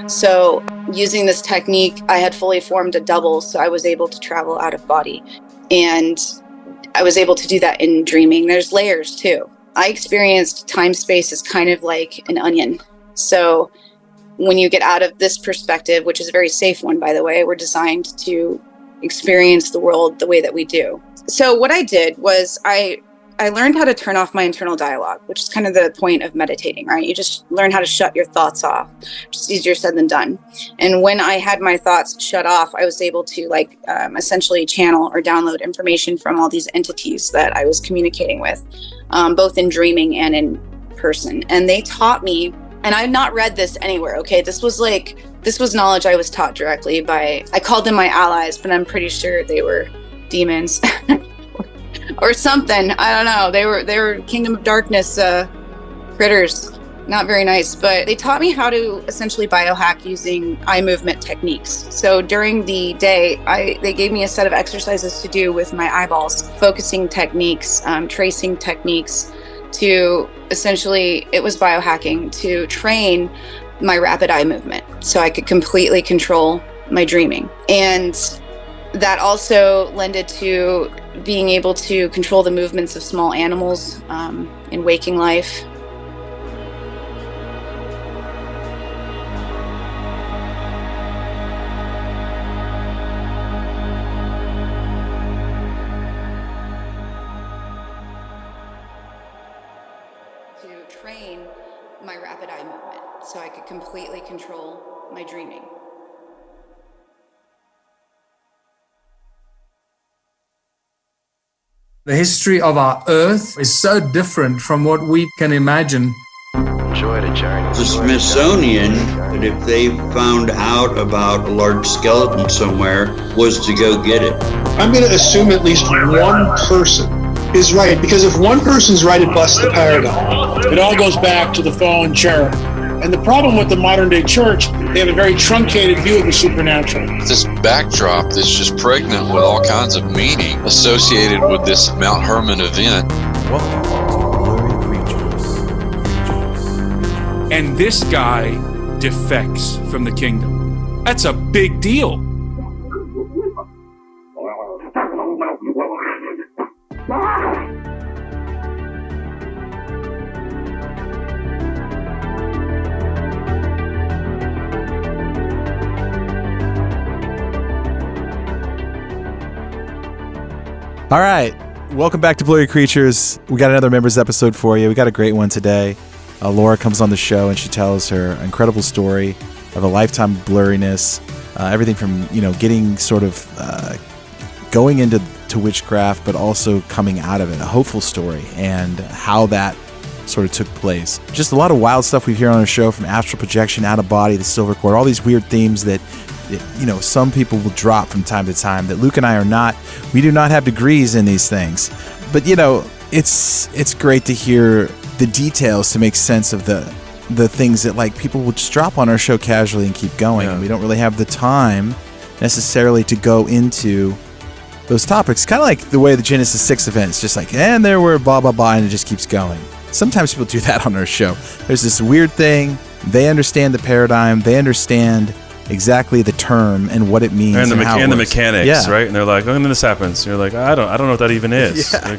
So using this technique, I had fully formed a double, so I was able to travel out of body. And I was able to do that in dreaming. There's layers too. I experienced time space as kind of like an onion. So when you get out of this perspective, which is a very safe one, by the way, we're designed to experience the world the way that we do. So what I did was I learned how to turn off my internal dialogue, which is kind of the point of meditating, right? You just learn how to shut your thoughts off, which is easier said than done. And when I had my thoughts shut off, I was able to essentially channel or download information from all these entities that I was communicating with, both in dreaming and in person. And they taught me, and I've not read this anywhere, okay? This was knowledge I was taught directly by, I called them my allies, but I'm pretty sure they were demons. Or something. I don't know. They were Kingdom of Darkness critters. Not very nice. But they taught me how to essentially biohack using eye movement techniques. So during the day, they gave me a set of exercises to do with my eyeballs, focusing techniques, tracing techniques, to essentially, it was biohacking to train my rapid eye movement so I could completely control my dreaming. And that also lended to being able to control the movements of small animals in waking life. To train my rapid eye movement so I could completely control my dreaming. The history of our Earth is so different from what we can imagine. Enjoy the journey. The Smithsonian, that if they found out about a large skeleton somewhere, was to go get it. I'm going to assume at least one person is right, because if one person's right, it busts the paradigm. It all goes back to the fallen cherub. And the problem with the modern day church, they have a very truncated view of the supernatural. This backdrop that's just pregnant with all kinds of meaning associated with this Mount Hermon event. Welcome to Blurry Creatures. And this guy defects from the kingdom. That's a big deal. All right, welcome back to Blurry Creatures. We got another members episode for you. We got a great one today. Laura comes on the show and she tells her incredible story of a lifetime of blurriness, everything from getting sort of going into witchcraft, but also coming out of it, a hopeful story, and how that sort of took place. Just a lot of wild stuff we hear on our show, from astral projection, out of body, the silver cord, all these weird themes that some people will drop from time to time that Luke and I are not. We do not have degrees in these things. But, it's great to hear the details to make sense of the things that people will just drop on our show casually and keep going. Yeah. And we don't really have the time necessarily to go into those topics. Kind of like the way the Genesis 6 events, just and there were blah, blah, blah, and it just keeps going. Sometimes people do that on our show. There's this weird thing. They understand the paradigm. They understand exactly the term and what it means and the mechanics, yeah. Right? And they're like, oh, and then this happens. And you're like, I don't know what that even is. Yeah.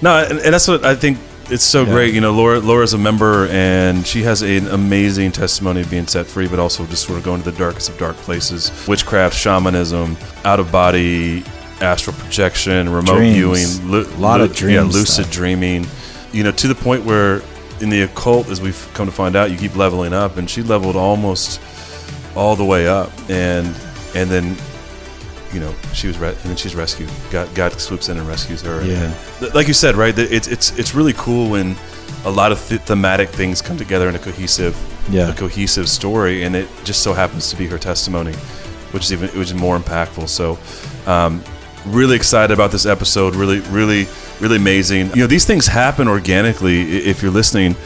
And that's what I think. It's so great. Laura's a member, and she has an amazing testimony of being set free, but also just sort of going to the darkest of dark places: witchcraft, shamanism, out of body, astral projection, remote viewing, a lot of dreams, lucid dreaming. To the point where in the occult, as we've come to find out, you keep leveling up, and she leveled almost all the way up, and then she's rescued. God swoops in and rescues her. Yeah. And like you said, right? It's really cool when a lot of thematic things come together in a cohesive story, and it just so happens to be her testimony, which is more impactful. So, really excited about this episode. Really, really, really amazing. These things happen organically if you're listening.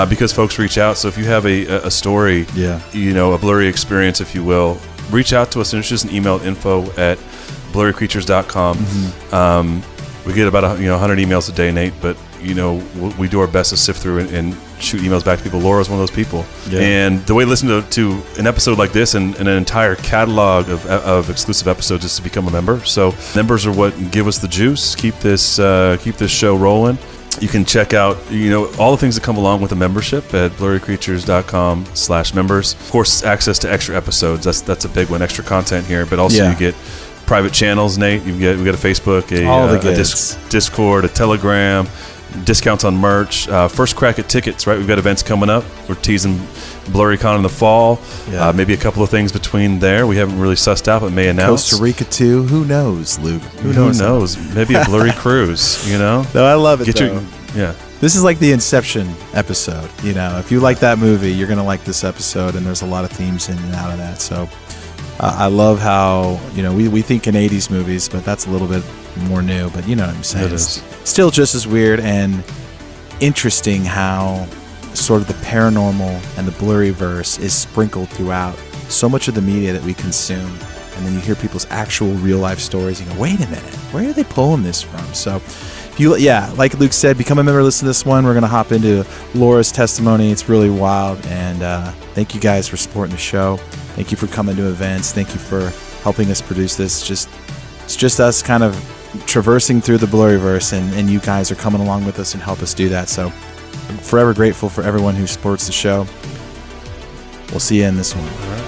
Because folks reach out. So if you have a story, a blurry experience, if you will, reach out to us and it's just an email, info@blurrycreatures.com. Mm-hmm. We get about 100 emails a day, Nate, but we do our best to sift through and shoot emails back to people. Laura's one of those people. Yeah. And the way to listen to an episode like this and an entire catalog of exclusive episodes is to become a member. So members are what give us the juice, keep this show rolling. You can check out, all the things that come along with a membership at blurrycreatures.com/members. Of course, access to extra episodes. That's a big one. Extra content here, but also you get private channels, Nate. We got a Facebook, a Discord, a Telegram, discounts on merch, first crack at tickets, right? We've got events coming up. We're teasing BlurryCon in the fall. Yeah. Maybe a couple of things between there. We haven't really sussed out, but may announce. Costa Rica too. Who knows, Luke? Who knows? Maybe a Blurry cruise, No, I love it, though. Yeah. This is like the Inception episode. If you like that movie, you're going to like this episode, and there's a lot of themes in and out of that. So I love how, we think in 80s movies, but that's a little bit more new, but you know what I'm saying. It's still just as weird and interesting how sort of the paranormal and the Blurryverse is sprinkled throughout so much of the media that we consume. And then you hear people's actual real life stories. You go, wait a minute, where are they pulling this from? So, like Luke said, become a member, listen to this one. We're going to hop into Laura's testimony. It's really wild. And thank you guys for supporting the show. Thank you for coming to events. Thank you for helping us produce this. It's just us kind of traversing through the Blurryverse, and you guys are coming along with us and help us do that. So I'm forever grateful for everyone who supports the show. We'll see you in this one.